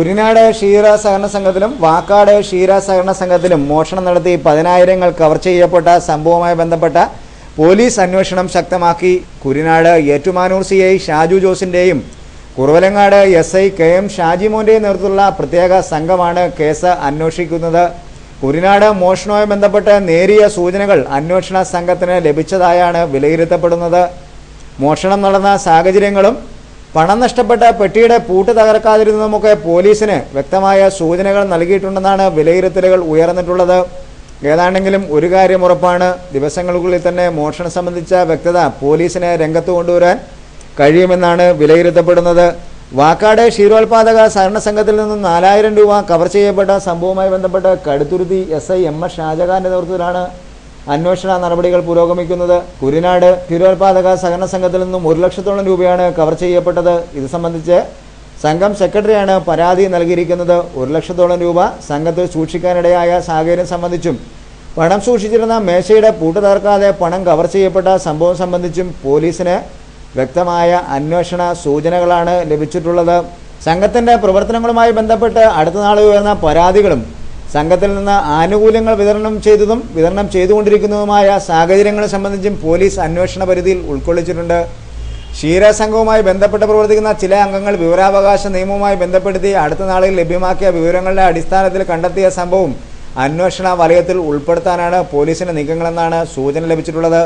കുരിനാട് ക്ഷീര സഹകരണ സംഘത്തിലും വാക്കാട് ക്ഷീര സഹകരണ സംഘത്തിലും മോഷണം നടത്തി 10,000 കവർ ചെയ്യപ്പെട്ട സംഭവവുമായി ബന്ധപ്പെട്ട പോലീസ് അന്വേഷണം ശക്തമാക്കി. കുരിനാട് Ettumanoor CI Shaju ജോസിന്റെയും Kuravilangad SI KM ഷാജിമോന്റെയും നേതൃത്വത്തിലുള്ള പ്രത്യേക സംഘമാണ് കേസ് അന്വേഷിക്കുന്നത്. കുരിനാട് മോഷണവുമായി ബന്ധപ്പെട്ട് നേരിയ സൂചനകൾ അന്വേഷണ സംഘത്തിന് ലഭിച്ചതായാണ് വിലയിരുത്തപ്പെടുന്നത്. മോഷണം നടന്ന സാഹചര്യങ്ങളും പണം നഷ്ടപ്പെട്ട പെട്ടിയുടെ പൂട്ട് തകർക്കാതിരുന്നതുമൊക്കെ പോലീസിന് വ്യക്തമായ സൂചനകൾ നൽകിയിട്ടുണ്ടെന്നാണ് വിലയിരുത്തലുകൾ ഉയർന്നിട്ടുള്ളത്. ഏതാണെങ്കിലും ഒരു കാര്യം ഉറപ്പാണ്, ദിവസങ്ങൾക്കുള്ളിൽ തന്നെ മോഷണം സംബന്ധിച്ച വ്യക്തത പോലീസിനെ രംഗത്ത് കൊണ്ടുവരാൻ കഴിയുമെന്നാണ് വിലയിരുത്തപ്പെടുന്നത്. വാക്കാട് ക്ഷീരോത്പാദക സഹകരണ സംഘത്തിൽ നിന്നും 4,000 രൂപ കവർ ചെയ്യപ്പെട്ട സംഭവവുമായി ബന്ധപ്പെട്ട് കടുത്തുരുത്തി SI MS ഷാജഹാന്റെ നേതൃത്വത്തിലാണ് അന്വേഷണ നടപടികൾ പുരോഗമിക്കുന്നത്. കുരിനാട് ക്ഷീരോത്പാദക സഹകരണ സംഘത്തിൽ നിന്നും 1 ലക്ഷത്തോളം രൂപയാണ് കവർ ചെയ്യപ്പെട്ടത്. ഇത് സംബന്ധിച്ച് സംഘം സെക്രട്ടറിയാണ് പരാതി നൽകിയിരിക്കുന്നത്. 1 ലക്ഷത്തോളം രൂപ സംഘത്തിൽ സൂക്ഷിക്കാനിടയായ സാഹചര്യം സംബന്ധിച്ചും പണം സൂക്ഷിച്ചിരുന്ന മേശയുടെ പൂട്ട് തകർക്കാതെ പണം കവർ ചെയ്യപ്പെട്ട സംഭവം സംബന്ധിച്ചും പോലീസിന് വ്യക്തമായ അന്വേഷണ സൂചനകളാണ് ലഭിച്ചിട്ടുള്ളത്. സംഘത്തിന്റെ പ്രവർത്തനങ്ങളുമായി ബന്ധപ്പെട്ട് അടുത്ത നാൾ ഉയർന്ന പരാതികളും സംഘത്തിൽ നിന്ന് ആനുകൂല്യങ്ങൾ വിതരണം ചെയ്തുകൊണ്ടിരിക്കുന്നതുമായ സാഹചര്യങ്ങളെ സംബന്ധിച്ചും പോലീസ് അന്വേഷണ പരിധിയിൽ ഉൾക്കൊള്ളിച്ചിട്ടുണ്ട്. ക്ഷീരസംഘവുമായി ബന്ധപ്പെട്ട് പ്രവർത്തിക്കുന്ന ചില അംഗങ്ങൾ വിവരാവകാശ നിയമവുമായി ബന്ധപ്പെടുത്തി അടുത്ത നാളിൽ ലഭ്യമാക്കിയ വിവരങ്ങളുടെ അടിസ്ഥാനത്തിൽ കണ്ടെത്തിയ സംഭവം അന്വേഷണ വലയത്തിൽ ഉൾപ്പെടുത്താനാണ് പോലീസിന്റെ നീക്കങ്ങളെന്നാണ് സൂചന ലഭിച്ചിട്ടുള്ളത്.